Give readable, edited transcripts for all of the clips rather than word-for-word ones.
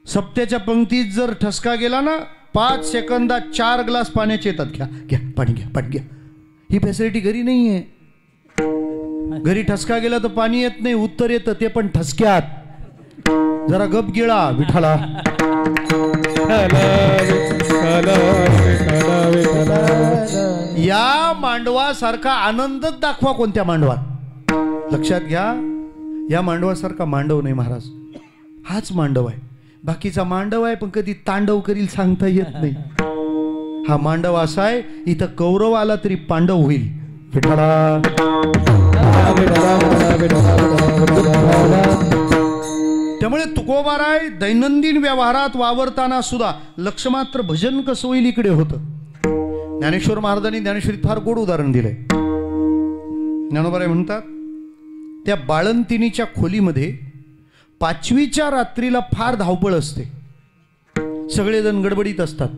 सप्त्याच्या पंक्तीत जर ठसका गेला ना 5 सेकंदात 4 ग्लास पाण्याचे येतात. घ्या घ्या पाणी घ्या पाणी घ्या. ही फॅसिलिटी घरी नाही आहे. घरी ठसका गेला तर पाणी येत नाही, उत्तर येतं ते पण ठसक्यात. जरा गप गिळा विठाला. या मांडवासारखा आनंदच दाखवा कोणत्या मांडवात. लक्षात घ्या, या मांडवासारखा मांडव नाही महाराज. हाच मांडव आहे. बाकीचा मांडव आहे पण कधी तांडव करील सांगता येत नाही. हा मांडव असा आहे, इथं कौरव आला तरी पांडव होईल. विठाला. त्यामुळे तुकोबाराय दैनंदिन व्यवहारात वावरताना सुद्धा लक्ष मात्र भजन कसं होईल इकडे होतं. ज्ञानेश्वर महाराजांनी ज्ञानेश्वरीत फार गोड उदाहरण दिलंय. ज्ञानोबाराय म्हणतात, त्या बाळंतिणीच्या खोलीमध्ये 5वीच्या रात्रीला फार धावपळ असते. सगळेजण गडबडीत असतात.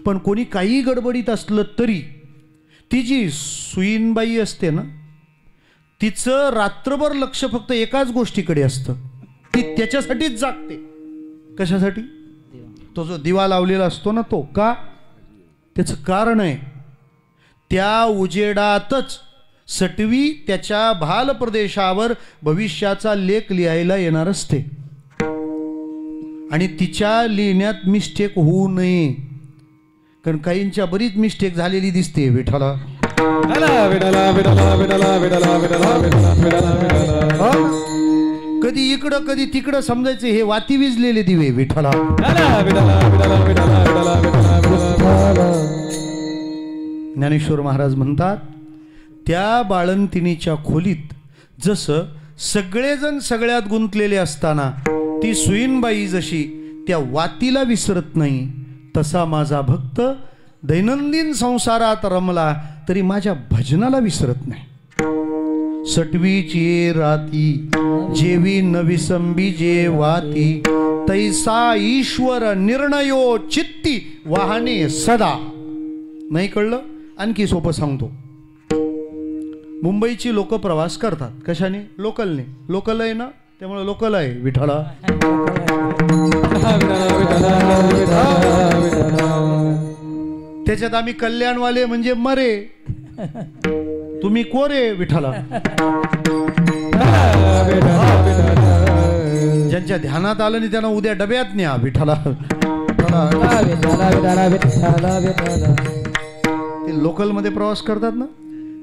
पण कोणी काही गडबडीत असलं तरी ती जी सुईनबाई असते ना, तिचं रात्रभर लक्ष फक्त एकाच गोष्टीकडे असतं. ती त्याच्यासाठीच जागते. कशासाठी? तो जो दिवा लावलेला असतो ना, तो का? त्याचं कारण आहे, त्या उजेडातच सटवी त्याच्या भाल प्रदेशावर भविष्याचा लेख लिहायला येणार असते. आणि तिच्या लिहिण्यात मिस्टेक होऊ नये, कारण काहींच्या बरीच मिस्टेक झालेली दिसते. विठाला. कधी इकडं कधी तिकडं समजायचे हे वाती विजलेले दिवे. विठाला. ज्ञानेश्वर महाराज म्हणतात, त्या बाळंतिणीच्या खोलीत जसं सगळेजण सगळ्यात गुंतलेले असताना ती सुईनबाई जशी त्या वातीला विसरत नाही, तसा माझा भक्त दैनंदिन संसारात रमला तरी माझ्या भजनाला विसरत नाही. सटवीची राती जेवी नविसंबी जे वाती, तैसा ईश्वर निर्णयो चित्ती वाहने सदा. नाही कळलं? आणखी सोपं सांगतो. मुंबईची लोक प्रवास करतात कशाने? लोकलने. लोकल आहे ना, त्यामुळे लोकल आहे. विठाला. त्याच्यात आम्ही कल्याणवाले म्हणजे मरे, तुम्ही कोरे. विठाला. ज्यांच्या ध्यानात आलं नाही त्यांना उद्या डब्यात न्या. विठाला. ते लोकलमध्ये प्रवास करतात ना,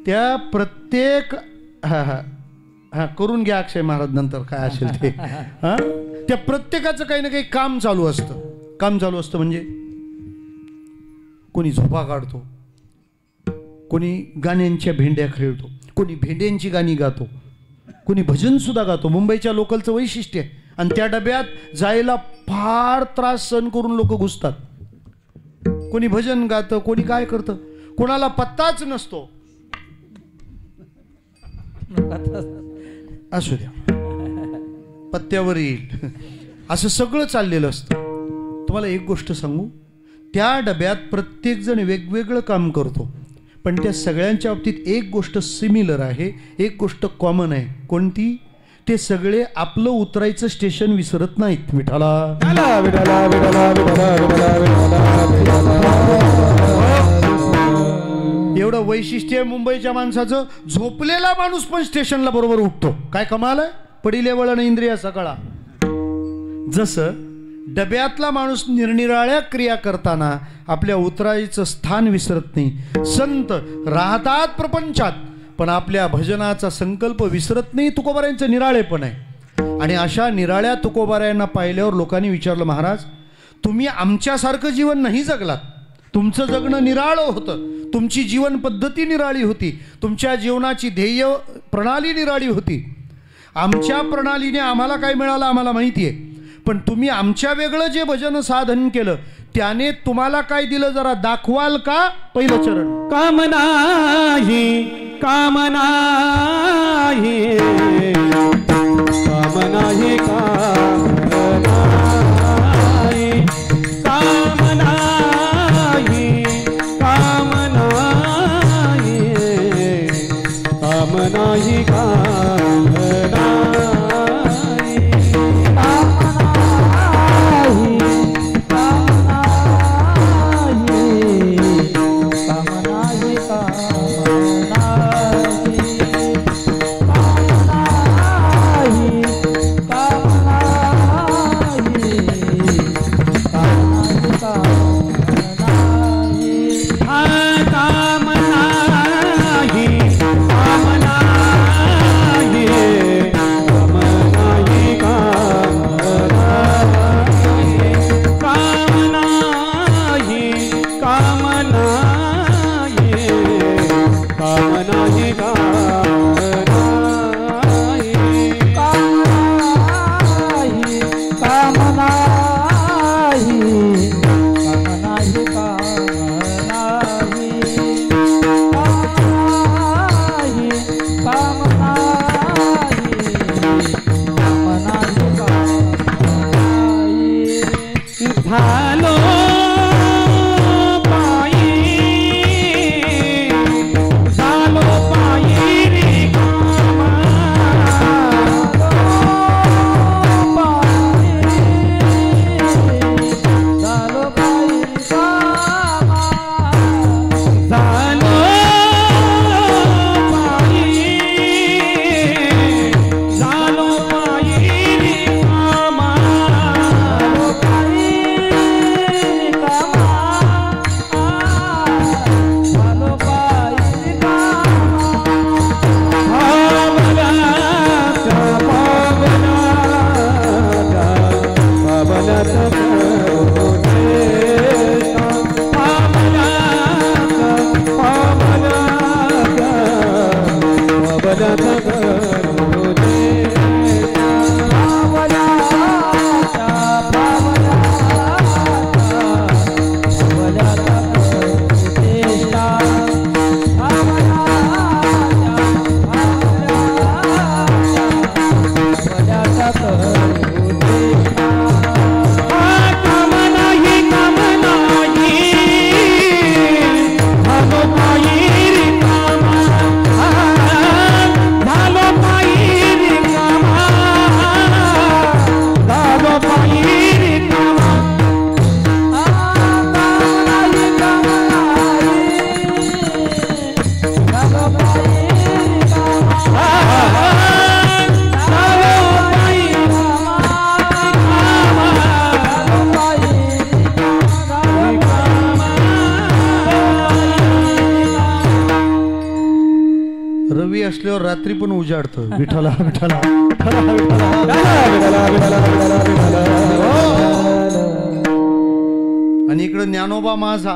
त्या प्रत्येक करून घ्या अक्षय महाराज नंतर काय असेल ते. त्या प्रत्येकाचं काही ना काही काम चालू असतं. काम चालू असतं म्हणजे कोणी झोपा काढतो, कोणी गाण्यांच्या भेंड्या खेळतो, कोणी भेंड्यांची गाणी गातो, कोणी भजन सुद्धा गातो. मुंबईच्या लोकलचं वैशिष्ट्य आहे. आणि त्या डब्यात जायला फार त्रास सहन करून लोक घुसतात. कोणी भजन गातं, कोणी काय करतं, कोणाला पत्ताच नसतो. असू द्या, पत्त्यावर येईल असं सगळं चाललेलं असतं. तुम्हाला एक गोष्ट सांगू, त्या डब्यात प्रत्येक जण वेगवेगळं काम करतो, पण त्या सगळ्यांच्या बाबतीत एक गोष्ट सिमिलर आहे, एक गोष्ट कॉमन आहे. कोणती? ते सगळे आपलं उतरायचं स्टेशन विसरत नाहीत. विठाला. एवढं वैशिष्ट्य आहे मुंबईच्या माणसाचं. झोपलेला माणूस पण स्टेशनला बरोबर उठतो. काय कमाल आहे. पडिले वळण इंद्रिया सकाळा. जसं डब्यातला माणूस निरनिराळ्या क्रिया करताना आपल्या उतरायचं स्थान विसरत नाही. संत राहतात प्रपंचात पण आपल्या भजनाचा संकल्प विसरत नाही. तुकोबारायांचं निराळेपण आहे. आणि अशा निराळ्या तुकोबारायांना पाहिल्यावर लोकांनी विचारलं, महाराज तुम्ही आमच्यासारखं जीवन नाही जगलात. तुमचं जगणं निराळं होतं, तुमची जीवन पद्धती निराळी होती, तुमच्या जीवनाची ध्येय प्रणाली निराळी होती. आमच्या प्रणालीने आम्हाला काय मिळालं आम्हाला माहिती आहे, पण तुम्ही आमच्या वेगळं जे भजन साधन केलं त्याने तुम्हाला काय दिलं जरा दाखवाल का? पहिलं चरण. कामनाही कामनाही कामनाही कामनाही कामनाही कामनाही कामनाही झालो पायी झालो पायी रिकामा झालो पायी झालो पायी झालो पायी रिकामा रवी असल्यावर रात्री पण उजाडतं. विठाला विठाला आणि इकडे ज्ञानोबा माझा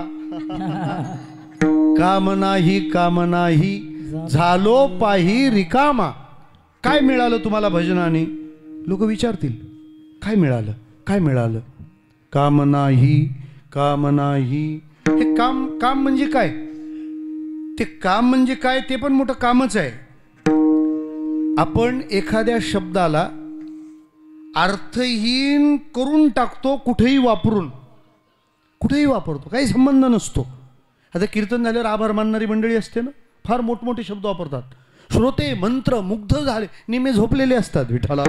काम नाही झालो पाही रिकामा. काय मिळालं तुम्हाला भजनाने? लोक विचारतील काय मिळालं काय मिळालं. काम नाही हे काम म्हणजे काय? ते काम म्हणजे काय ते पण मोठं कामच आहे. आपण एखाद्या शब्दाला अर्थहीन करून टाकतो, कुठेही वापरतो, काही संबंध नसतो. आता कीर्तन झाल्यावर आभार मानणारी मंडळी असते ना, फार मोठमोठे शब्द वापरतात. श्रोते मंत्र मुग्ध झाले, निमे झोपलेले असतात. विठाला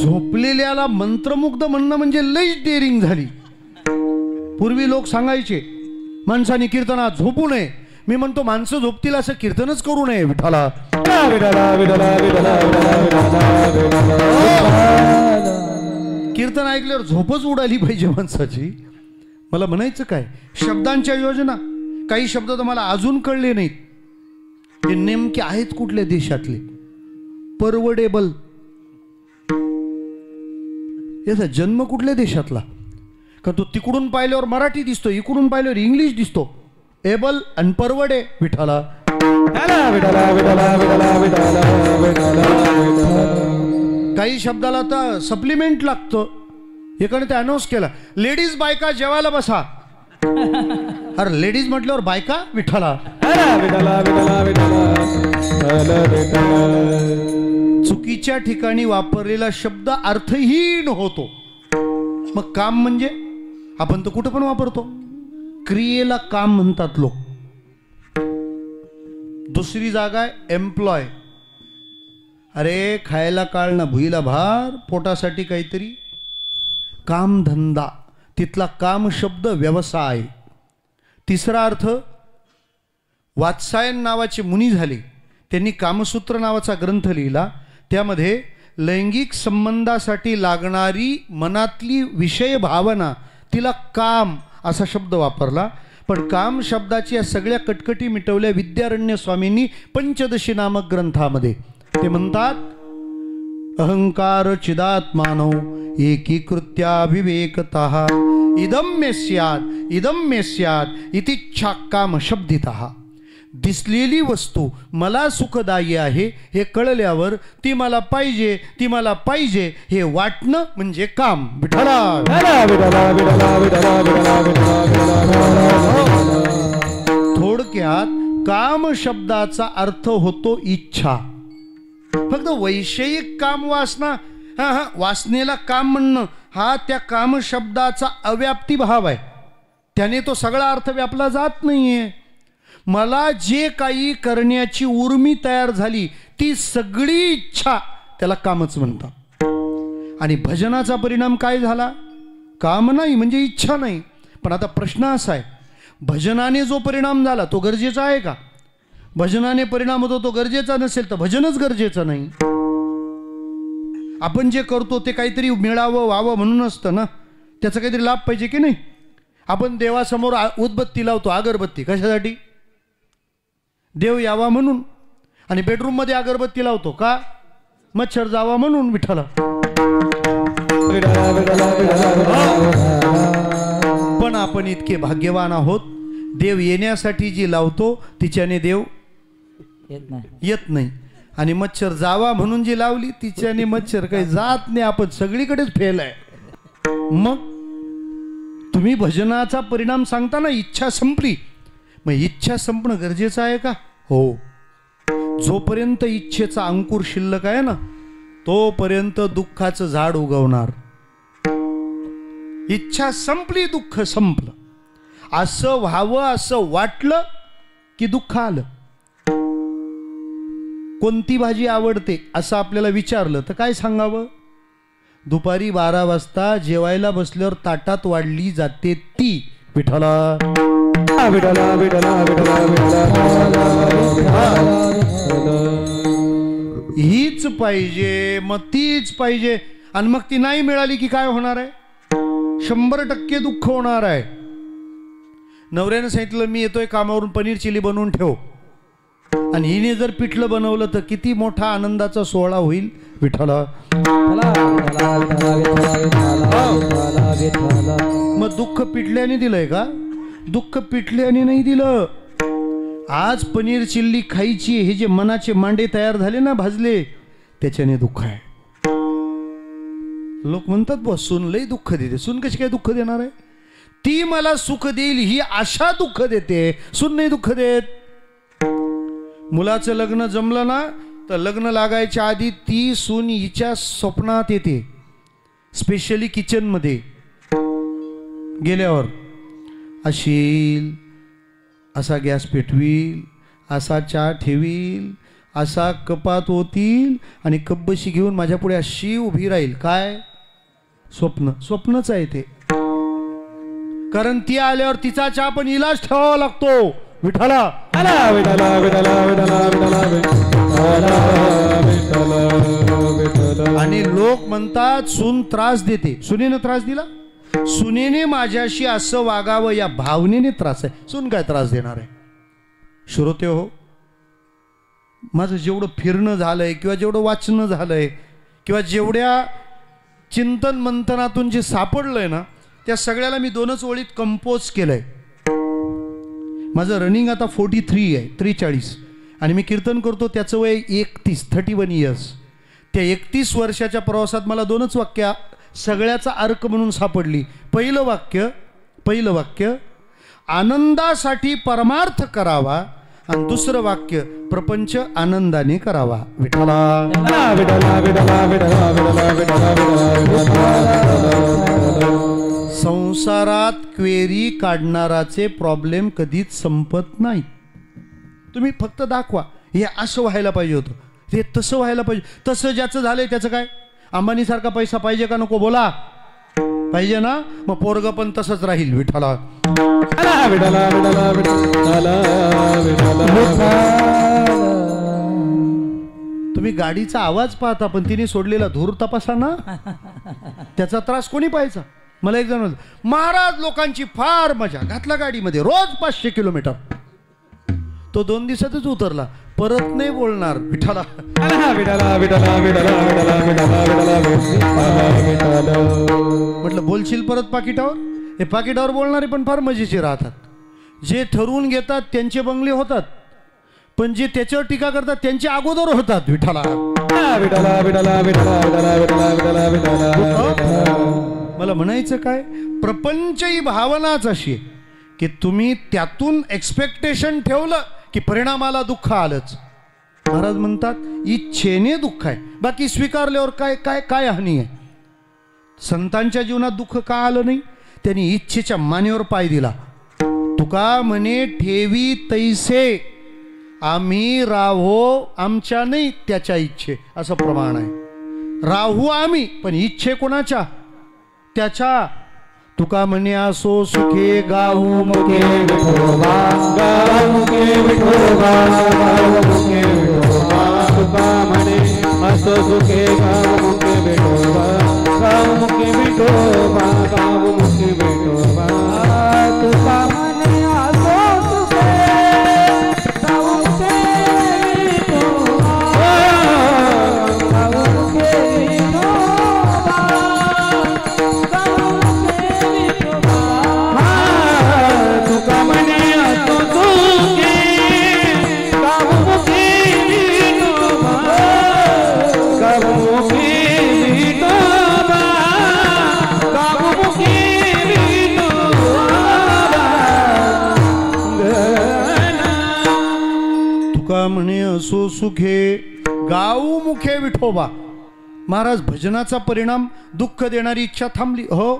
झोपलेल्याला मंत्रमुग्ध म्हणणं म्हणजे लईच डेअरिंग झाली. पूर्वी लोक सांगायचे माणसाने कीर्तनात झोपू नये. मी म्हणतो माणसं झोपतील असं कीर्तनच करू नये. विठाला कीर्तन ऐकल्यावर झोपच उडाली पाहिजे माणसाची. मला म्हणायचं काय, शब्दांच्या योजना, काही शब्द तुम्हाला अजून कळले नाहीत. ते नेमके आहेत कुठल्या देशातले? परवडेबल याचा जन्म कुठल्या देशातला? का तो तिकडून पाहिल्यावर मराठी दिसतो, इकडून पाहिल्यावर इंग्लिश दिसतो. एबल आणि परवडे. विठाला काही शब्दाला तर सप्लिमेंट लागतं. एकाने ते अनाऊन्स केला, लेडीज बायका जेवायला बसा. अरे लेडीज म्हटल्यावर बायका. विठाला चुकीच्या ठिकाणी वापरलेला शब्द अर्थहीन होतो. मग काम म्हणजे आपण तर कुठं पण वापरतो. क्रियेला काम म्हणतात लोक. दुसरी जागा आहे एम्प्लॉय. अरे खायला काळ ना भुईला भार, पोटासाठी काहीतरी काम धंदा. तिथला काम शब्द व्यवसाय. तिसरा अर्थ, वात्सायन नावाचे मुनी झाले, त्यांनी कामसूत्र नावाचा ग्रंथ लिहिला. त्यामध्ये लैंगिक संबंधासाठी लागणारी मनातली विषय भावना, तिला काम असा शब्द वापरला. पण काम शब्दाची या सगळ्या कटकटी मिटवल्या विद्यारण्य स्वामींनी पंचदशी नामक ग्रंथामध्ये. ते म्हणतात, अहंकार चिदात्मानो एकीकृत्याविवेकतः इदं मे स्यात् इतिच्छा काम शब्दितः. दिसलेली वस्तू मला सुखदायी आहे हे कळल्यावर ती मला पाहिजे हे वाटणं म्हणजे काम. थोडक्यात काम शब्दाचा अर्थ होतो इच्छा. फक्त वैषयिक काम वासना हां हां, वासनेला काम म्हणणं हा त्या काम शब्दाचा अव्याप्ती भाव आहे. त्याने तो सगळा अर्थ व्यापला जात नाहीये. मला जे काही करण्याची उर्मी तयार झाली ती सगळी इच्छा त्याला कामच म्हणतात. आणि भजनाचा परिणाम काय झाला? काम नाही म्हणजे इच्छा नाही. पण आता प्रश्न असा आहे, भजनाने जो परिणाम झाला तो गरजेचा आहे का? भजनाने परिणाम होतो तो गरजेचा नसेल तर भजनच गरजेचं नाही. आपण जे करतो ते काहीतरी मिळावं व्हावं म्हणून असतं ना, त्याचा काहीतरी लाभ पाहिजे की नाही. आपण देवासमोर उदबत्ती लावतो, अगरबत्ती कशासाठी? देव यावा म्हणून. आणि बेडरूममध्ये अगरबत्ती लावतो का? मच्छर जावा म्हणून विठ्ठला. पण आपण इतके भाग्यवान आहोत, देव येण्यासाठी जी लावतो तिच्याने देव येत नाही. आणि मच्छर जावा म्हणून जी लावली तिच्याने मच्छर काही जात नाही. आपण सगळीकडेच फेल आहे. मग तुम्ही भजनाचा परिणाम सांगता ना, इच्छा संपली. मग इच्छा संपणं गरजेचं आहे का? हो. जोपर्यंत इच्छेचा अंकुर शिल्लक आहे ना तोपर्यंत दुःखाचं झाड उगवणार. इच्छा संपली दुःख संपलं. असं व्हावं असं वाटलं की दुःख आलं. कोणती भाजी आवडते असं आपल्याला विचारलं तर काय सांगावं? दुपारी 12 वाजता जेवायला बसल्यावर ताटात वाढली जाते ती विठ्ठला. हीच पाहिजे, मग तीच पाहिजे. आणि मग ती नाही मिळाली की काय होणार आहे? 100% दुःख होणार आहे. नवऱ्यानं सांगितलं मी येतोय कामावरून, पनीर चिली बनवून ठेव. आणि हिने जर पिठलं बनवलं तर किती मोठा आनंदाचा सोहळा होईल विठ्ठला. मग दुःख पिठल्याने दिलंय का? दुःख पिठल्याने नाही दिलं. आज पनीर चिल्ली खायची हे जे मनाचे मांडे तयार झाले ना भाजले, त्याच्याने दुःख आहे. लोक म्हणतात बस सून लई दुःख देते. सून कशी काय दुःख देणार आहे? ती मला सुख देईल ही आशा दुःख देते, सून नाही दुःख देत. मुलाचं लग्न जमलं ना तर लग्न लागायच्या आधी ती सून हिच्या स्वप्नात येते. स्पेशली किचनमध्ये गेल्यावर अशील, असा गॅस पेटवील, असा चहा ठेवील, असा कपात होतील आणि कब्बशी घेऊन माझ्या पुढे अशी उभी राहील. काय स्वप्न? स्वप्नच आहे ते. कारण ती आल्यावर तिचा चहा पण इलाज ठेवावा लागतो विठ्ठला. आणि लोक म्हणतात सून त्रास देते. सुनेनं त्रास दिला? सुनेने माझ्याशी असं वागावं या भावनेने त्रास आहे. सून काय त्रास देणार आहे? श्रोते हो, माझं जेवढं फिरणं झालंय किंवा जेवढं वाचणं झालंय किंवा जेवढ्या चिंतन मंथनातून जे सापडलंय ना त्या सगळ्याला मी 2च ओळीत कंपोज केलंय. माझं रनिंग आता 43 आहे, 43. आणि मी कीर्तन करतो त्याचं वय 31 इयर्स. त्या 31 वर्षाच्या प्रवासात मला 2च वाक्य सगळ्याचा अर्क म्हणून सापडली. पहिलं वाक्य आनंदासाठी परमार्थ करावा आणि दुसरं वाक्य प्रपंच आनंदाने करावा विठ्ठला. संसारात क्वेरी काढणाराचे प्रॉब्लेम कधीच संपत नाही. तुम्ही फक्त दाखवा हे असं व्हायला पाहिजे होतं, हे तसं व्हायला पाहिजे. तसं ज्याचं झालंय त्याचं काय? अंबानीसारखा पैसा पाहिजे का नको? बोला. पाहिजे ना? मग पोरग पण तसंच राहील विठ्ठला. तुम्ही गाडीचा आवाज पाहता पण तिने सोडलेला धूर तपासा ना, त्याचा त्रास कोणी पाहायचा? मला एक जण महाराज लोकांची फार मजा, घातला गाडीमध्ये रोज 500 किलोमीटर. तो 2 दिवसातच उतरला, परत नाही बोलणार विठ्ठला. म्हटलं बोलशील परत पाकिटावर? हे पाकिटावर बोलणारे पण फार मजेचे राहतात. जे ठरवून घेतात त्यांचे बंगले होतात, पण जे त्याच्यावर टीका करतात त्यांचे अगोदर होतात विठ्ठला. मला म्हणायचं काय, प्रपंच ही भावनाच अशी आहे की तुम्ही त्यातून एक्सपेक्टेशन ठेवलं की परिणामाला दुःख आलंच. महाराज म्हणतात इच्छेने दुःख आहे, बाकी स्वीकारल्यावर काय काय काय हानी आहे. संतांच्या जीवनात दुःख का आलं नाही? त्यांनी इच्छेच्या मानेवर पाय दिला. तुका म्हणे ठेवी तैसे आम्ही राहो आमच्या नाही त्याच्या इच्छे, असं प्रमाण आहे. राहू आम्ही पण इच्छे कोणाच्या? त्याच्या. तुका म्हणे असो सुखे गाऊ मुखे विठोबा गाऊ मुखे विठोबा गाऊ मुखे विठोबा तुका म्हणे असो सुखे गाऊ मुखे विठोबा गाऊ मुखे विठोबा गाऊ मुखे विठोबा तुका म्हणे असो सुखे गाऊ मुखे विठोबा गाऊ मुखे विठोबा गाऊ मुखे तुका म्हणे असो सुखे गाऊ मुखे विठोबा गाऊ मुखे विठोबा गाऊ मुखे तुका म्हणे असो सुखे गाऊ मुखे विठोबा. महाराज भजनाचा परिणाम दुःख देणारी इच्छा थांबली. हो,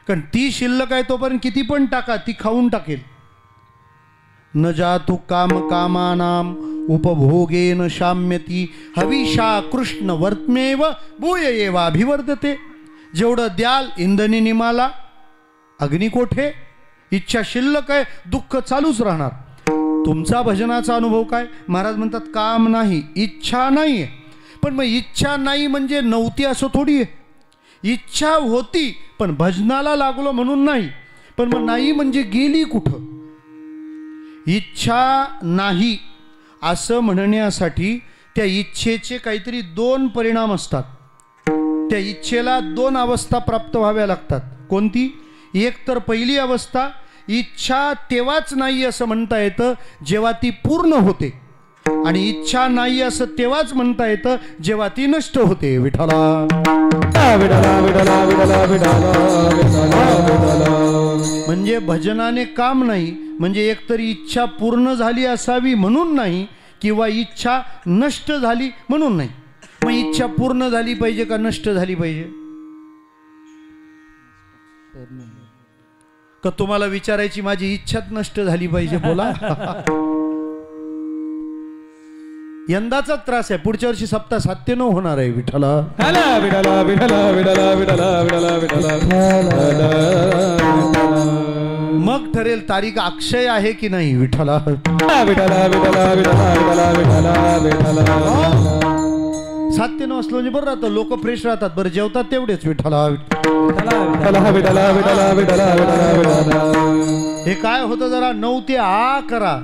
कारण ती शिल्लक आहे तोपर्यंत किती पण टाका ती खाऊन टाकेल. न जातु काम कामानाम उपभोगेन शाम्यती हविषा कृष्ण वर्त्मेव भूय एवाभिवर्धते. जेवढं द्याल इंधनी निमाला अग्नी कोठे. इच्छा शिल्लक आहे, दुःख चालूच राहणार. तुमचा भजनाचा अनुभव काय? महाराज म्हणतात काम नाही, इच्छा नाही आहे. पण मग इच्छा नाही म्हणजे नव्हती असं थोडी आहे. इच्छा होती पण भजनाला लागलो म्हणून नाही. पण मग नाही म्हणजे गेली कुठं? इच्छा नाही असं म्हणण्यासाठी त्या इच्छेचे काहीतरी दोन परिणाम असतात. त्या इच्छेला दोन अवस्था प्राप्त व्हाव्या लागतात. कोणती? एक तर पहिली अवस्था इच्छा तेव्हाच नाही असं म्हणता येतं जेव्हा ती पूर्ण होते, आणि इच्छा नाही असं तेव्हाच म्हणता येतं जेव्हा ती नष्ट होते. विठ्ठला विठला विठला विठला विठला. म्हणजे भजनाने काम नाही म्हणजे एकतरी इच्छा पूर्ण झाली असावी म्हणून नाही, किंवा इच्छा नष्ट झाली म्हणून नाही. मग इच्छा पूर्ण झाली पाहिजे का नष्ट झाली पाहिजे? का तुम्हाला विचारायची माझी इच्छाच नष्ट झाली पाहिजे? बोला. यंदाचा त्रास आहे, पुढच्या वर्षी सप्ताह 97 होणार आहे. विठ्ठला विठला विठला विठला विठला विठला विठला. मग ठरेल तारीख अक्षय आहे की नाही. विठ्ठला विठला विठला विठला विठला विठला विठला. 97 असलं म्हणजे बरं राहतं, लोक फ्रेश राहतात, बरं जेवतात तेवढेच. विठ्ठला विठला विठला विठला विठला विठला. हे काय होतं, जरा 9 ते आ करा,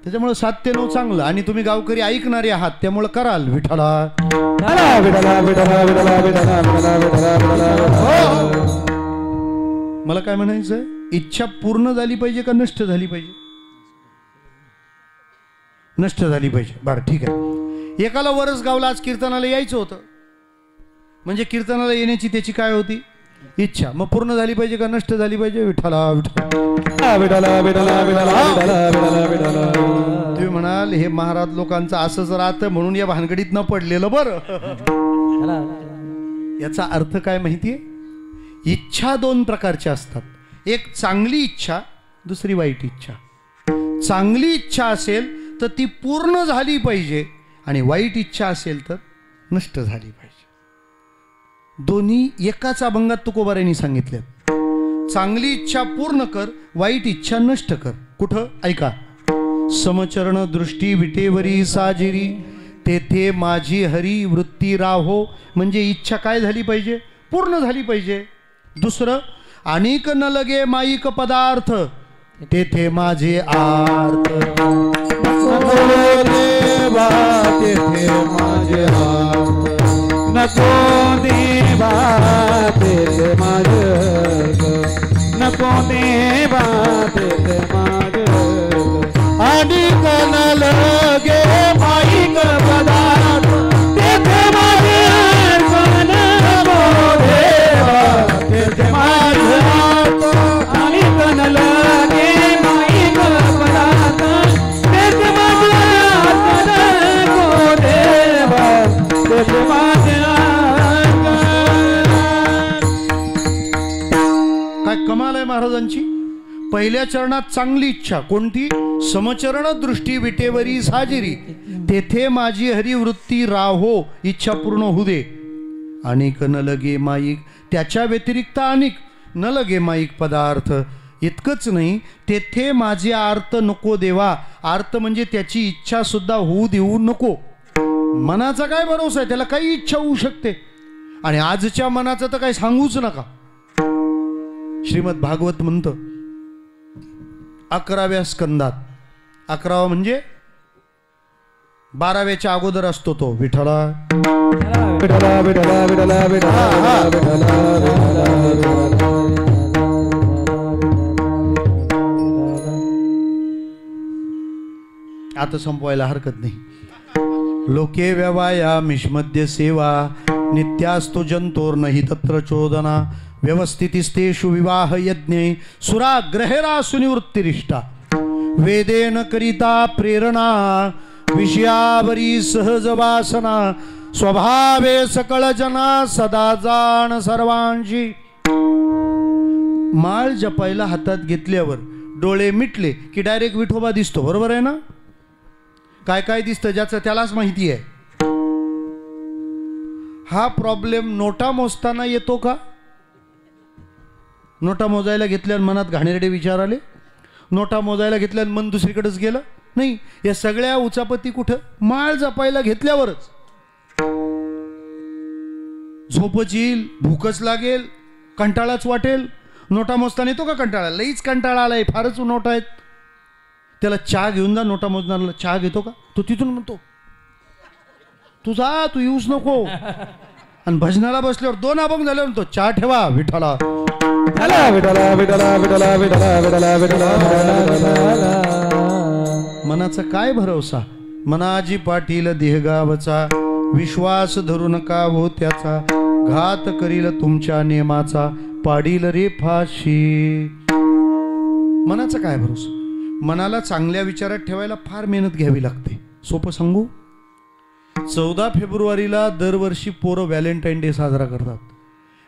त्याच्यामुळे 7 ते 9 चांगलं. आणि तुम्ही गावकरी ऐकणारे आहात त्यामुळे कराल. विठ्ठला विठला विठला विठला विठला विठला विठला. मला काय म्हणायचं, इच्छा पूर्ण झाली पाहिजे का नष्ट झाली पाहिजे? नष्ट झाली पाहिजे. बरं ठीक आहे. एकाला वरसगावला आज कीर्तनाला यायचं होतं, म्हणजे कीर्तनाला येण्याची त्याची काय होती इच्छा. मग पूर्ण झाली पाहिजे का नष्ट झाली पाहिजे? विठ्ठला विठ्ठला विठला विठला विठला विठला विठला. तुम्ही म्हणाल हे महाराज लोकांचं असंच राहतं म्हणून या भानगडीत न पडलेलं बरं. याचा अर्थ काय माहितीये? इच्छा दोन प्रकारच्या असतात. एक चांगली इच्छा, दुसरी वाईट इच्छा. चांगली इच्छा असेल तर ती पूर्ण झाली पाहिजे, आणि वाईट इच्छा असेल तर नष्ट झाली पाहिजे. दोन्ही एकाच अभंगात तुकोबारायांनी सांगितले. चांगली इच्छा पूर्ण कर, वाईट इच्छा नष्ट कर. कुठं? ऐका. समचरण दृष्टी विटेवरी साजिरी तेथे माझी हरी वृत्ती राहो. म्हणजे इच्छा काय झाली पाहिजे? पूर्ण झाली पाहिजे. दुसरं, अनेक न लगे माईक पदार्थ तेथे माझे आर्त. देवा तेथे माझे हात नको. देवा तेथे माझे नको. देवा तेथे माझे आणि कन लगे माईक पदार्थ तेथे माझे कन नको. देवा तेथे माझे हात आणि कन लगे माईक पदार्थ तेथे माझे महाराजांची पहिल्या चरणात चांगली इच्छा कोणती? समचरण दृष्टी विटेवरी साजिरी, तेथे माझी हरिवृत्ती राहो, इच्छा पूर्ण होऊ दे. अनेक न लगे माईक, त्याच्या व्यतिरिक्त अनेक न लगे माईक पदार्थ. इतकंच नाही, तेथे माझे आर्त नको देवा. आर्त म्हणजे त्याची इच्छा सुद्धा होऊ देऊ नको. मनाचा काय भरोसा आहे, त्याला काही इच्छा होऊ शकते. आणि आजच्या मनाचं तर काही सांगूच नका. श्रीमद भागवत म्हणतं 11व्या स्कंदात, 11वा म्हणजे 12व्याच्या अगोदर असतो तो, विठ्ठला विठला विठला विठला विठला आता संपवायला हरकत नाही. लोके व्यवाया मिष्मद्य सेवा, नित्यास्तु जंतोर नहि तत्र चोदना, व्यवस्थितिस्तेषु विवाह यज्ञे सुराग्रहेरा सुनिवृत्तिरिष्टा, वेदेन करिता प्रेरणा विषयावरी सहज वासना, स्वभावे सकळ जना सदा जाण सर्वांशी. माळ जपायला हातात घेतल्यावर डोळे मिटले की डायरेक्ट विठोबा दिसतो, बरोबर आहे ना? काय काय दिसतं ज्याचं त्यालाच माहिती आहे. हा प्रॉब्लेम नोटा मोजताना येतो का? नोटा मोजायला घेतल्यावर मनात घाणेरडे विचार आले, नोटा मोजायला घेतल्यावर मन दुसरीकडेच गेलं? नाही, या सगळ्या उचापती कुठं? माळ जपायला घेतल्यावरच. झोपच येईल, भूकच लागेल, कंटाळाच वाटेल. नोटा मोजताना येतो का कंटाळा? लईच कंटाळा आलाय, फारच नोटा आहेत. त्याला चहा घेऊन जा, नोटा मोजणारा चहा घेतो का? तो तिथून म्हणतो तू जा, तू येऊच नको. आणि भजनाला बसल्यावर 2 अभंग झाल्यावर म्हणतो चहा ठेवा विठ्ठला विठला विठला विठला विठला विठला विठला विठला. मनाचा काय भरोसा? मनाजी पाटील देहगावचा, विश्वास धरू नका हो त्याचा, घात करील तुमच्या नेमाचा, पाडील रे फाशी. मनाचा काय भरोसा? मनाला चांगल्या विचारात ठेवायला फार मेहनत घ्यावी लागते. सोपं सांगू, 14 फेब्रुवारीला दरवर्षी पोरं व्हॅलेंटाईन डे साजरा करतात.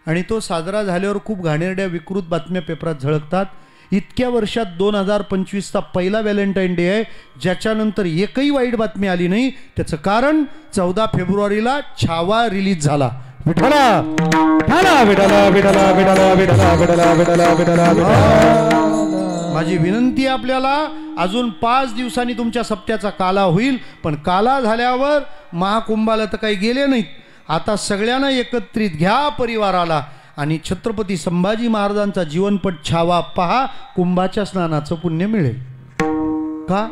आणि तो साजरा झाल्यावर खूप घाणेरड्या विकृत बातम्या पेपरात झळकतात. इतक्या वर्षात 2025चा पहिला व्हॅलेंटाईन डे आहे ज्याच्यानंतर एकही वाईट बातमी आली नाही. त्याचं कारण 14 फेब्रुवारीला छावा रिलीज झाला. विठ्ठला विठला विठला विठला विठला विठला विठला विठला. माझी विनंती आहे आपल्याला, अजून 5 दिवसांनी तुमच्या सप्त्याचा काला होईल, पण काला झाल्यावर महाकुंभाला तर काही गेले नाहीत. आता सगळ्यांना एकत्रित घ्या परिवाराला आणि छत्रपती संभाजी महाराजांचा जीवनपट छावा पहा. कुंभाच्या स्नानाचं पुण्य मिळेल. का?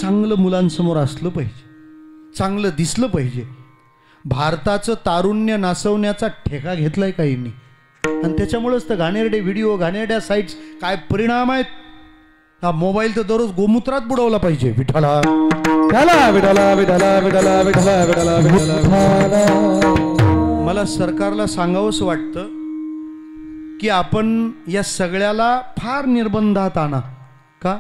चांगलं मुलांसमोर असलं पाहिजे, चांगलं दिसलं पाहिजे. भारताचं तारुण्य नासवण्याचा ठेका घेतलाय काहींनी, आणि त्याच्यामुळेच तर घाणेरडे व्हिडिओ, घाणेरड्या साईट्स काय परिणाम आहेत. हा मोबाईल तर दररोज गोमूत्रात बुडवला पाहिजे. विठ्ठला विठला विठला विठला विठला विठला विठला विठला. मला सरकारला सांगावंसं वाटतं की आपण या सगळ्याला फार निर्बंधात आणा. का?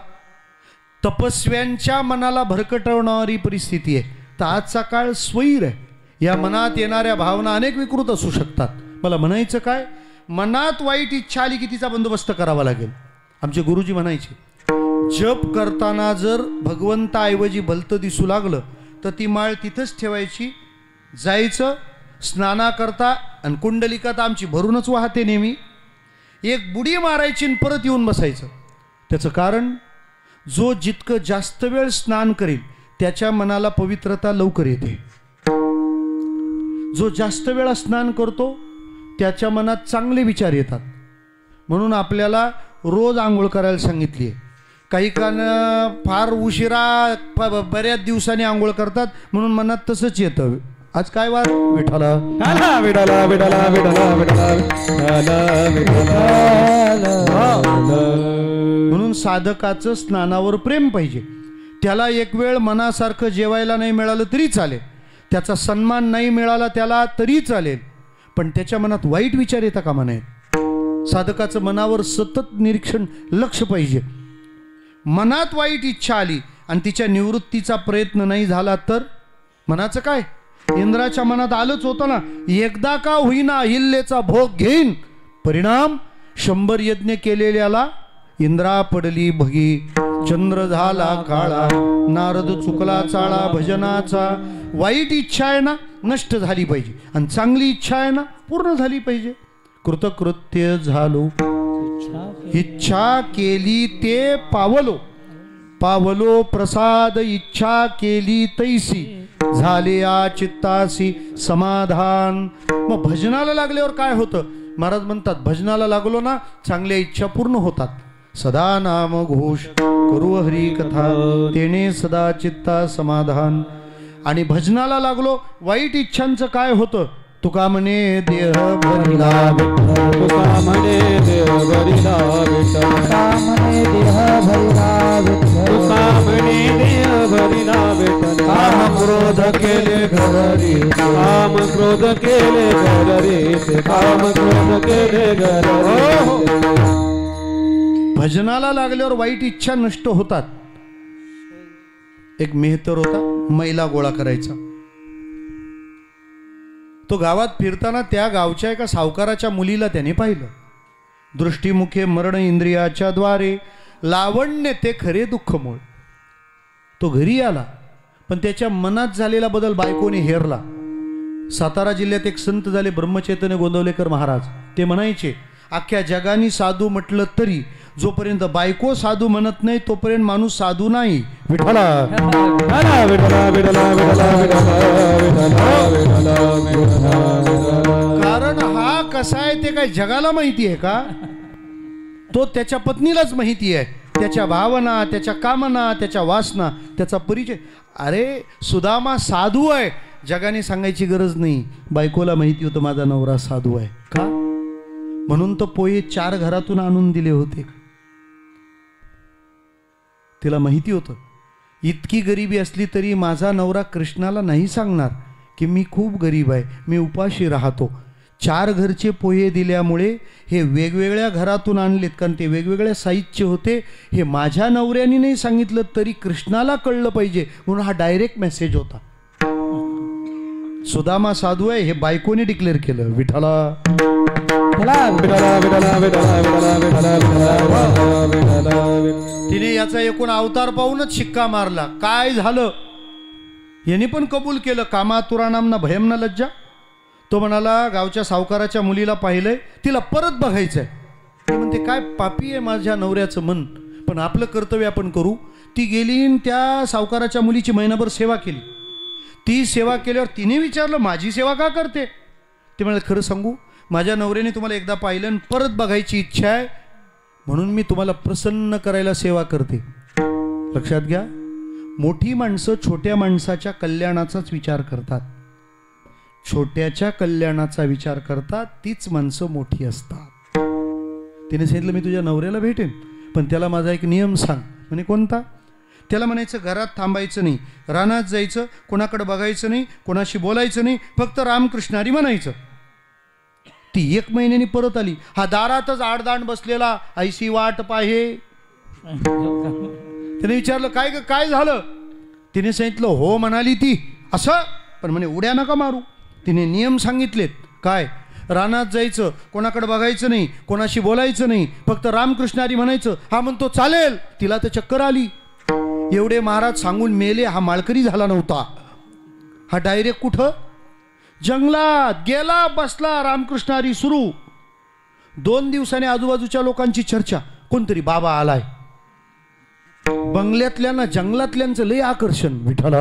तपस्व्यांच्या मनाला भरकटवणारी परिस्थिती आहे. तर आजचा काळ स्वैर आहे. या मनात येणाऱ्या भावना अनेक विकृत असू शकतात. मला म्हणायचं काय, मनात वाईट इच्छा आली की तिचा बंदोबस्त करावा लागेल. आमचे गुरुजी म्हणायचे, जप करताना जर भगवंताऐवजी भलतं दिसू लागलं तर ती माळ तिथंच ठेवायची, जायचं स्नाना करता, आणि कुंडलिकात आमची भरूनच वाहते नेहमी, एक बुडी मारायची आणि परत येऊन बसायचं. त्याचं कारण, जो जितकं जास्त वेळ स्नान करेल त्याच्या मनाला पवित्रता लवकर येते. जो जास्त वेळा स्नान करतो त्याच्या मनात चांगले विचार येतात. म्हणून आपल्याला रोज आंघोळ करायला सांगितली आहे. काही कान फार उशिरा बऱ्याच दिवसांनी आंघोळ करतात, म्हणून मनात तसंच येतं. आज काय वार? विठ्ठला विठला विठला विठला विठला विठला. म्हणून साधकाचं स्नानावर प्रेम पाहिजे. त्याला एक वेळ मनासारखं जेवायला नाही मिळालं तरी चालेल, त्याचा सन्मान नाही मिळाला त्याला तरी चालेल, पण त्याच्या मनात वाईट विचार येता कामा नयेत. साधकाचं मनावर सतत निरीक्षण, लक्ष पाहिजे. मनात वाईट इच्छा आली आणि तिच्या निवृत्तीचा प्रयत्न नाही झाला तर मनाचं काय? इंद्राच्या मनात आलंच होतं ना, एकदा का होईना हिल्लेचा भोग घेईन. परिणाम 100 यज्ञ केलेल्याला इंद्रा पडली भगी, चंद्र झाला काळा, नारद चुकला चाळा भजनाचा. वाईट इच्छा आहे ना नष्ट झाली पाहिजे आणि चांगली इच्छा आहे ना पूर्ण झाली पाहिजे. कृतकृत्य झालो, इच्छा केली ते पावलो, पावलो प्रसाद इच्छा केली तैसी, झाले या चित्तासी समाधान. मग भजनाला लागल्यावर काय होतं? महाराज म्हणतात भजनाला लागलो ना चांगल्या इच्छा पूर्ण होतात. सदा नाम घोष करू हरी कथा, तेने सदा चित्ता समाधान. आणि भजनाला लागलो वाईट इच्छांचं काय होतं? तुका म्हणे देह भरिला विठ्ठल, तुका म्हणे देह भरिला विठ्ठल, तुका म्हणे देह भरिला विठ्ठल, तुका म्हणे देह भरिला विठ्ठल. काम क्रोध केले घरी, काम क्रोध केले घरी, काम क्रोध केले घरी. भजनाला लागल्यावर वाईट इच्छा नष्ट होतात. एक मेहतर होता, मैला गोळा करायचा. तो गावात फिरताना त्या गावच्या एका सावकाराच्या मुलीला त्याने पाहिलं. दृष्टीमुखे मरण इंद्रियाच्या द्वारे, लावण्य ते खरे दुःख मूळ. तो घरी आला पण त्याच्या मनात झालेला बदल बायकोने हेरला. सातारा जिल्ह्यात एक संत झाले ब्रह्मचैतन्य गोंदवलेकर महाराज. ते म्हणायचे अख्ख्या जगाने साधू म्हटलं तरी जोपर्यंत बायको साधू म्हणत नाही तोपर्यंत माणूस साधू नाही. विठ्ठला विठ्ठला विठ्ठला विठ्ठला विठ्ठला विठ्ठला. कारण हा कसा आहे ते काय जगाला माहिती आहे का? तो त्याच्या पत्नीलाच माहिती आहे. त्याच्या भावना, त्याच्या कामना, त्याच्या वासना, त्याचा परिचय. अरे सुदामा साधू आहे, जगाने सांगायची गरज नाही. बायकोला माहिती होतं माझा नवरा साधू आहे. का? म्हणून तो पोहे 4 घरातून आणून दिले होते. तिला माहिती होतं इतकी गरिबी असली तरी माझा नवरा कृष्णाला नाही सांगणार की मी खूप गरीब आहे, मी उपाशी राहतो. 4 घरचे पोहे दिल्यामुळे हे वेगवेगळ्या घरातून आणलेत, कारण ते वेगवेगळ्या साईजचे होते. हे माझ्या नवऱ्याने नाही सांगितलं तरी कृष्णाला कळलं पाहिजे म्हणून हा डायरेक्ट मेसेज होता. सुदामा साधू आहे हे बायकोने डिक्लेअर केलं. विठ्ठला तिने याचा एकूण अवतार पाहूनच शिक्का मारला. काय झालं? याने पण कबूल केलं. कामातुरा नामना भयम न लज्जा. तो म्हणाला गावच्या सावकाराच्या मुलीला पाहिलंय, तिला परत बघायचंय. ती म्हणते काय पापी आहे माझ्या नवऱ्याचं मन, पण आपलं कर्तव्य आपण करू. ती गेली आणि त्या सावकाराच्या मुलीची महिनाभर सेवा केली. ती सेवा केल्यावर तिने विचारलं माझी सेवा का करते? ते म्हणाले खरं सांगू, माझ्या नवऱ्याने तुम्हाला एकदा पाहिलं आणि परत बघायची इच्छा आहे म्हणून मी तुम्हाला प्रसन्न करायला सेवा करते. लक्षात घ्या, मोठी माणसं छोट्या माणसाच्या कल्याणाचाच विचार करतात. छोट्याच्या कल्याणाचा विचार करतात तीच माणसं मोठी असतात. तिने सांगितलं मी तुझ्या नवऱ्याला भेटेन पण त्याला माझा एक नियम सांग. म्हणे कोणता? त्याला म्हणायचं घरात थांबायचं नाही, रानात जायचं, कोणाकडे बघायचं नाही, कोणाशी बोलायचं नाही, फक्त रामकृष्णारी म्हणायचं. ती 1 महिन्यानी परत आली. हा दारातच आडदांड बसलेला, ऐशी वाट पाहे. त्याने विचारलं काय झालं? तिने सांगितलं हो म्हणाली ती असं, पण म्हणे उड्या नका मारू. तिने नियम सांगितलेत. काय? रानात जायचं, कोणाकडे बघायचं नाही, कोणाशी बोलायचं नाही, फक्त रामकृष्णारी म्हणायचं. हा म्हणतो चालेल. तिला तर चक्कर आली. एवढे महाराज सांगून मेले. हा माळकरी झाला नव्हता. हा डायरेक्ट कुठं? जंगलात गेला, बसला. रामकृष्णारी सुरू. 2 दिवसांनी आजूबाजूच्या लोकांची चर्चा, कोणतरी बाबा आलाय. बंगल्यातल्यांना जंगलातल्यांचं लय आकर्षण. विठ्ठला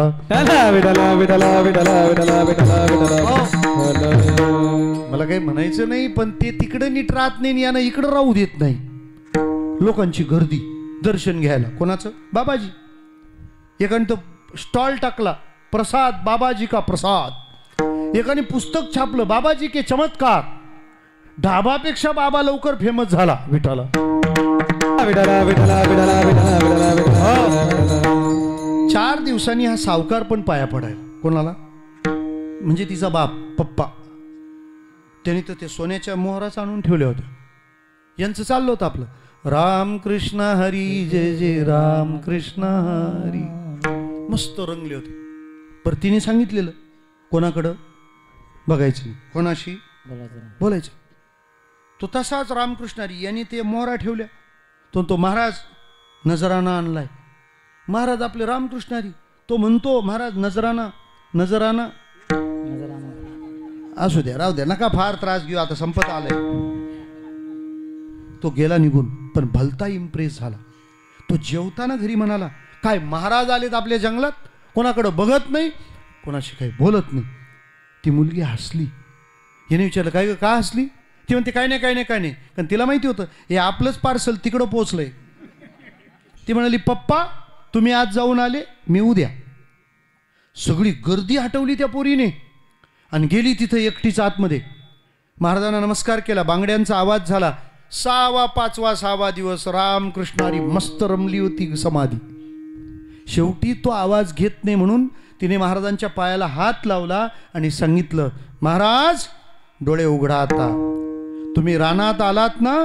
मला काही म्हणायचं नाही पण ते तिकडे नीट राहत नाही, यानं इकडं राहू देत नाही. लोकांची गर्दी दर्शन घ्यायला. कोणाचं? बाबाजी. एकाने तो स्टॉल टाकला, प्रसाद बाबाजी का प्रसाद. एकाने पुस्तक छापलं, बाबाजी के चमत्कार. ढाबापेक्षा बाबा लवकर फेमस झाला. विठ्ठला 4 दिवसांनी हा सावकार पण पाया पडायला. कोणाला? म्हणजे तिचा बाप पप्पा. त्याने तर ते सोन्याच्या मोहराच आणून ठेवल्या होत्या. यांचं चाललं होतं आपलं रामकृष्ण हरी जय जय रामकृष्ण हरी. मस्त रंगले होते. पर तिने सांगितलेलं कोणाकडं बघायचं नाही, कोणाशी बोलायचं. तो तसाच रामकृष्ण हरी. यांनी ते मोहरा ठेवल्या. तो महाराज नजराना आणलाय. महाराज आपले रामकृष्ण हरी. तो म्हणतो महाराज नजराना नजराना. असू द्या राहू द्या नका फार त्रास घेऊ आता संपत आलंय. तो गेला निघून पण भलता इम्प्रेस झाला. तो जेवताना घरी म्हणाला काय महाराज आलेत आपल्या जंगलात. कोणाकडे बघत नाही कोणाशी काही बोलत नाही. ती मुलगी हसली. याने विचारलं काय ग का हसली. ती म्हणते काय नाही काय नाही काय नाही. कारण तिला माहिती होतं हे आपलंच पार्सल तिकडं पोचलंय. ती म्हणाली पप्पा तुम्ही आज जाऊन आले मी उद्या. सगळी गर्दी हटवली त्या पोरीने आणि गेली तिथं एकटीच आतमध्ये. महाराजांना नमस्कार केला. बांगड्यांचा आवाज झाला. 6वा 5वा 6वा दिवस रामकृष्णारी मस्त रमली होती समाधी. शेवटी तो आवाज घेत नाही म्हणून तिने महाराजांच्या पायाला हात लावला आणि सांगितलं महाराज डोळे उघडा आता. तुम्ही रानात आलात ना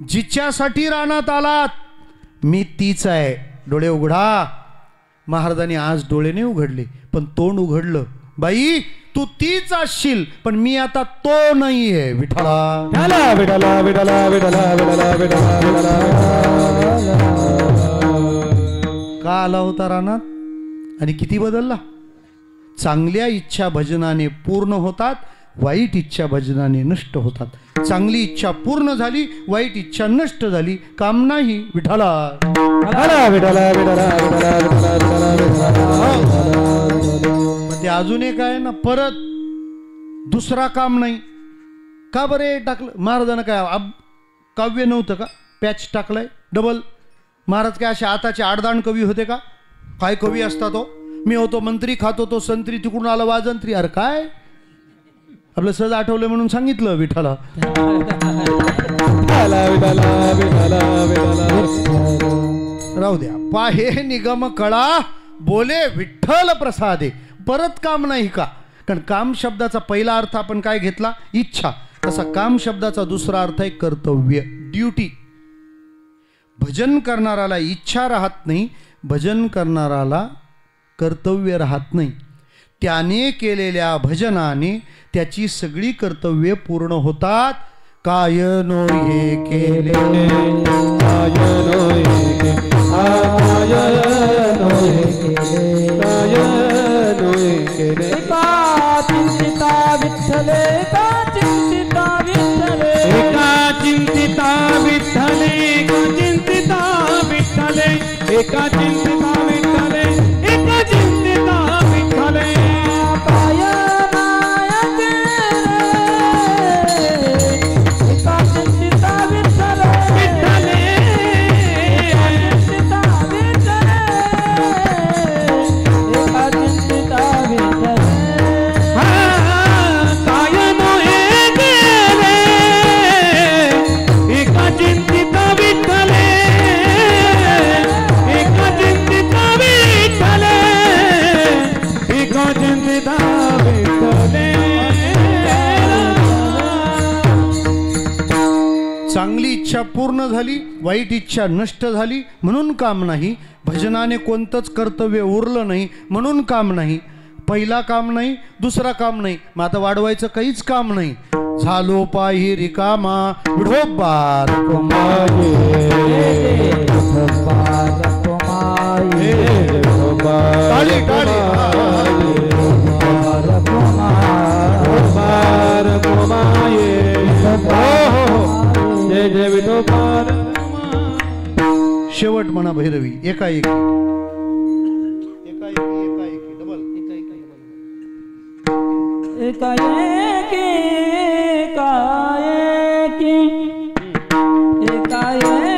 जिच्यासाठी रानात आलात मी तीच आहे. डोळे उघडा. महाराजांनी आज डोळे नाही उघडले पण तोंड उघडलं. बाई तू तीच असशील पण मी आता तो नाहीये. विठ्ठला विठ्ठला विठ्ठला विठ्ठला विठ्ठला विठ्ठला विठ्ठला का आला होता रानात आणि किती बदलला. चांगल्या इच्छा भजनाने पूर्ण होतात वाईट इच्छा भजनाने नष्ट होतात. चांगली इच्छा पूर्ण झाली वाईट इच्छा नष्ट झाली काम नाही. विठ्ठला विठ्ठला विठ्ठला विठ्ठला विठ्ठला ते अजून एक आहे ना परत दुसरा काम नाही. का बरे टाकलं महाराजांना काय काव्य नव्हतं का पॅच टाकलाय डबल. महाराज काय असे आताचे आडदाण कवी होते का. काय कवी असता तो. मी होतो मंत्री खातो तो संत्री तिकडून आला वाजंत्री. अरे काय आपलं सहज आठवलं म्हणून सांगितलं. विठ्ठला राहू द्या. पाहे निगम कळा बोले विठ्ठल प्रसादे. परत काम नाही का. कारण काम शब्दाचा पहिला अर्थ आपण काय घेतला इच्छा. तसा काम शब्दाचा दुसरा अर्थ आहे कर्तव्य ड्युटी. भजन करणाराला इच्छा राहत नाही भजन करणाराला कर्तव्य राहत नाही. त्याने केलेल्या भजनाने त्याची सगळी कर्तव्ये पूर्ण होतात. काय नो हे केले काय नो हे केले काय नो हे केले काय नो हे केले. एका चिंतिता विठ्ठले एका चिंतिता विठ्ठले एका चिंतिता विठ्ठले एका चिंतिता विठ्ठले एका चिंतिता विठ्ठले एका चिंतिता विठ्ठले. काय नायक एका चिंतिता विठ्ठले विठ्ठले चिंतिता विठ्ठले एका चिंतिता विठ्ठले. काय नो हे केले एका चिंतिता विठ्ठले एका चिंतिता विठ्ठले एका चिंतिता विठ्ठले. चांगली इच्छा पूर्ण झाली वाईट इच्छा नष्ट झाली म्हणून काम नाही. भजनाने कोणतंच कर्तव्य उरलं नाही म्हणून काम नाही. पहिला काम नाही दुसरा काम नाही मग आता वाढवायचं काहीच काम नाही. झालो पाही रिकामा विठोबा कुमाये टाळी टाळी. जय जय विठोबा. शेवट म्हणा भैरवी एकाएकी एकाएकी एकाएकी डबल एकाएकी एकाएकी एकाएकी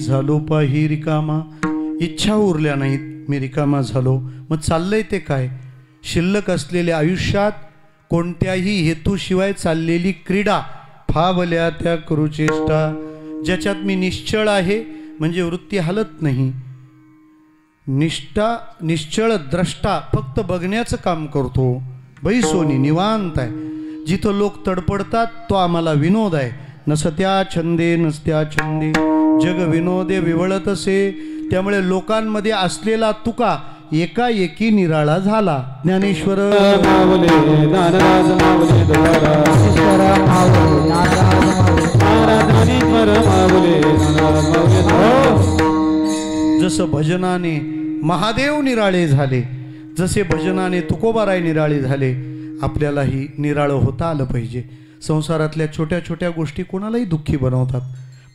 झालो पाही रिकामा, इच्छा उरल्या नाहीत मी रिकामा झालो. मग चाललंय ते काय? शिल्लक असलेल्या आयुष्यात कोणत्याही हेतूशिवाय चाललेली क्रीडा, फावल्या त्या करुचेष्टा. ज्याच्यात मी निश्चळ आहे म्हणजे वृत्ती हलत नाही, निश्चळ द्रष्टा फक्त बघण्याचं काम करतो, बैसोनी निवांत आहे. जिथं लोक तडपडतात तो आम्हाला विनोद आहे. नसत्या छंदे नसत्या छंदे जग विनोदे विवळतसे. त्यामुळे लोकांमध्ये असलेला तुका एकाएकी निराळा झाला. ज्ञानेश्वर माऊली ज्ञानराज माऊली तुकाराम ईश्वर माऊली नाराज ज्ञानेश्वर माऊली ज्ञानराज माऊली तुकाराम. जसं भजनाने महादेव निराळे झाले, जसे भजनाने तुकोबाराय निराळे झाले, आपल्यालाही निराळं होता आलं पाहिजे. संसारातल्या छोट्या छोट्या गोष्टी कोणालाही दुःखी बनवतात,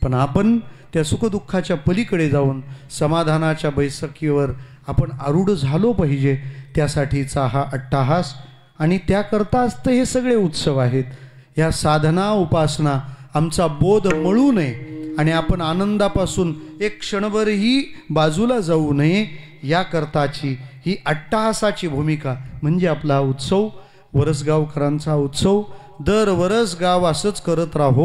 पण आपण त्या सुखदुःखाच्या पलीकडे जाऊन समाधानाच्या बैसकीवर आपण आरूढ झालो पाहिजे. त्यासाठीचा हा अट्टाहास आणि त्याकरताच तर हे सगळे उत्सव आहेत. या साधना उपासना आमचा बोध मळू नये आणि आपण आनंदापासून एक क्षणभरही बाजूला जाऊ नये, याकरताची ही अट्टाहासाची भूमिका म्हणजे आपला उत्सव, वरसगावकरांचा उत्सव. दर वरस गाव असंच करत राहो.